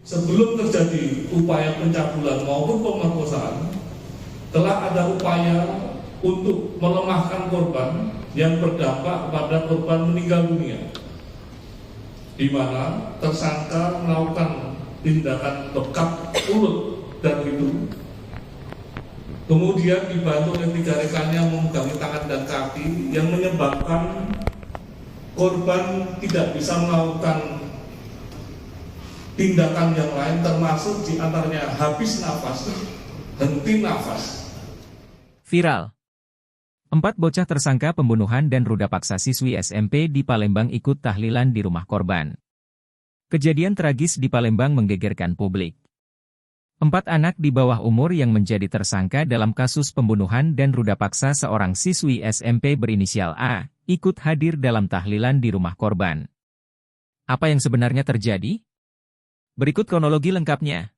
Sebelum terjadi upaya pencabulan maupun pemerkosaan, telah ada upaya untuk melemahkan korban yang berdampak pada korban meninggal dunia, di mana tersangka melakukan tindakan bekap mulut dan hidung, kemudian dibantu oleh 3 rekannya memegangi tangan dan kaki yang menyebabkan korban tidak bisa melakukan tindakan yang lain, termasuk diantaranya habis nafas, henti nafas. Viral. 4 bocah tersangka pembunuhan dan ruda paksa siswi SMP di Palembang ikut tahlilan di rumah korban. Kejadian tragis di Palembang menggegerkan publik. 4 anak di bawah umur yang menjadi tersangka dalam kasus pembunuhan dan ruda paksa seorang siswi SMP berinisial A, ikut hadir dalam tahlilan di rumah korban. Apa yang sebenarnya terjadi? Berikut kronologi lengkapnya.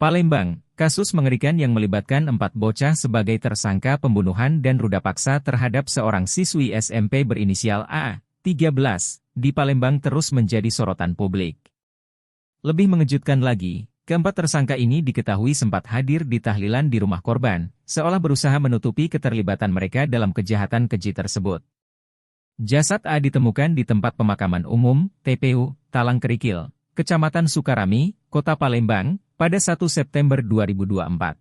Palembang, kasus mengerikan yang melibatkan 4 bocah sebagai tersangka pembunuhan dan ruda paksa terhadap seorang siswi SMP berinisial A, 13, di Palembang terus menjadi sorotan publik. Lebih mengejutkan lagi, keempat tersangka ini diketahui sempat hadir di tahlilan di rumah korban, seolah berusaha menutupi keterlibatan mereka dalam kejahatan keji tersebut. Jasad A ditemukan di tempat pemakaman umum, TPU, Talang Kerikil, Kecamatan Sukarami, Kota Palembang, pada 1 September 2024.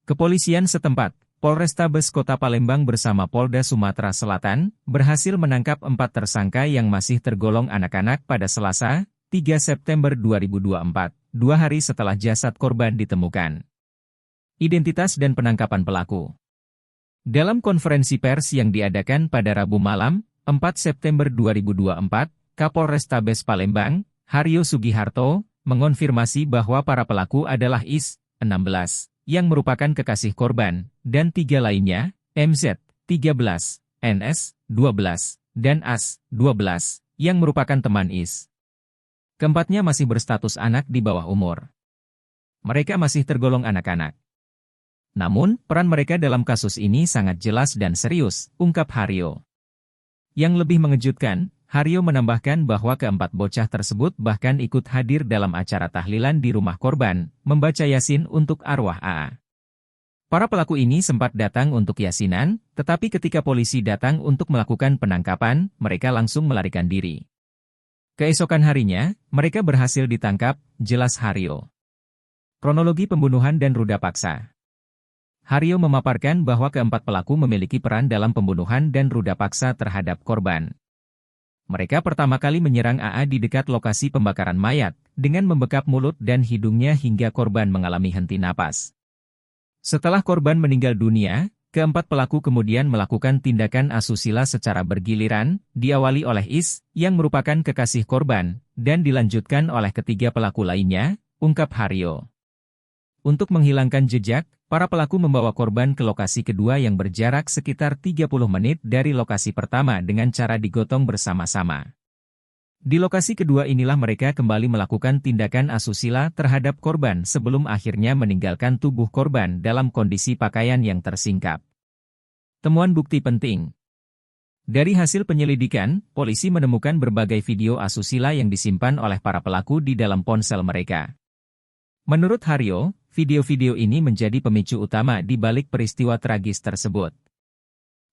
Kepolisian setempat, Polrestabes Kota Palembang bersama Polda Sumatera Selatan, berhasil menangkap 4 tersangka yang masih tergolong anak-anak pada Selasa, 3 September 2024, 2 hari setelah jasad korban ditemukan. Identitas dan penangkapan pelaku. Dalam konferensi pers yang diadakan pada Rabu malam, 4 September 2024, Kapolrestabes Palembang, Haryo Sugiharto, mengonfirmasi bahwa para pelaku adalah Is, 16, yang merupakan kekasih korban, dan 3 lainnya, MZ, 13, NS, 12, dan As, 12, yang merupakan teman Is. Keempatnya masih berstatus anak di bawah umur. Mereka masih tergolong anak-anak. Namun, peran mereka dalam kasus ini sangat jelas dan serius, ungkap Haryo. Yang lebih mengejutkan, Haryo menambahkan bahwa keempat bocah tersebut bahkan ikut hadir dalam acara tahlilan di rumah korban, membaca Yasin untuk arwah AA. Para pelaku ini sempat datang untuk yasinan, tetapi ketika polisi datang untuk melakukan penangkapan, mereka langsung melarikan diri. Keesokan harinya, mereka berhasil ditangkap, jelas Haryo. Kronologi pembunuhan dan ruda paksa. Haryo memaparkan bahwa keempat pelaku memiliki peran dalam pembunuhan dan ruda paksa terhadap korban. Mereka pertama kali menyerang AA di dekat lokasi pembakaran mayat, dengan membekap mulut dan hidungnya hingga korban mengalami henti napas. Setelah korban meninggal dunia, keempat pelaku kemudian melakukan tindakan asusila secara bergiliran, diawali oleh Is, yang merupakan kekasih korban, dan dilanjutkan oleh ketiga pelaku lainnya, ungkap Haryo. Untuk menghilangkan jejak, para pelaku membawa korban ke lokasi kedua yang berjarak sekitar 30 menit dari lokasi pertama dengan cara digotong bersama-sama. Di lokasi kedua inilah mereka kembali melakukan tindakan asusila terhadap korban sebelum akhirnya meninggalkan tubuh korban dalam kondisi pakaian yang tersingkap. Temuan bukti penting. Dari hasil penyelidikan, polisi menemukan berbagai video asusila yang disimpan oleh para pelaku di dalam ponsel mereka. Menurut Haryo, video-video ini menjadi pemicu utama di balik peristiwa tragis tersebut.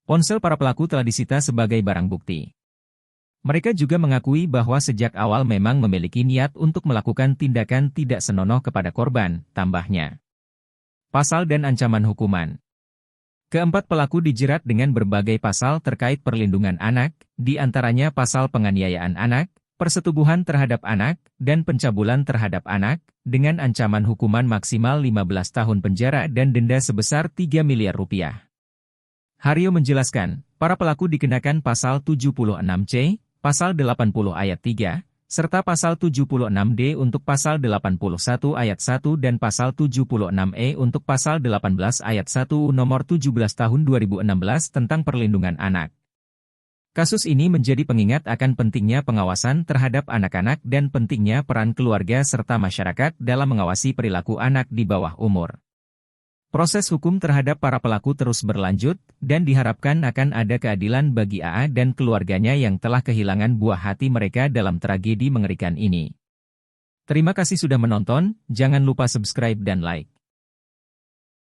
Ponsel para pelaku telah disita sebagai barang bukti. Mereka juga mengakui bahwa sejak awal memang memiliki niat untuk melakukan tindakan tidak senonoh kepada korban, tambahnya. Pasal dan ancaman hukuman. Keempat pelaku dijerat dengan berbagai pasal terkait perlindungan anak, di antaranya pasal penganiayaan anak, persetubuhan terhadap anak, dan pencabulan terhadap anak, dengan ancaman hukuman maksimal 15 tahun penjara dan denda sebesar 3 miliar rupiah. Haryo menjelaskan, para pelaku dikenakan pasal 76C, pasal 80 ayat 3, serta pasal 76D untuk pasal 81 ayat 1 dan pasal 76E untuk pasal 18 ayat 1 nomor 17 tahun 2016 tentang perlindungan anak. Kasus ini menjadi pengingat akan pentingnya pengawasan terhadap anak-anak dan pentingnya peran keluarga serta masyarakat dalam mengawasi perilaku anak di bawah umur. Proses hukum terhadap para pelaku terus berlanjut, dan diharapkan akan ada keadilan bagi AA dan keluarganya yang telah kehilangan buah hati mereka dalam tragedi mengerikan ini. Terima kasih sudah menonton, jangan lupa subscribe dan like.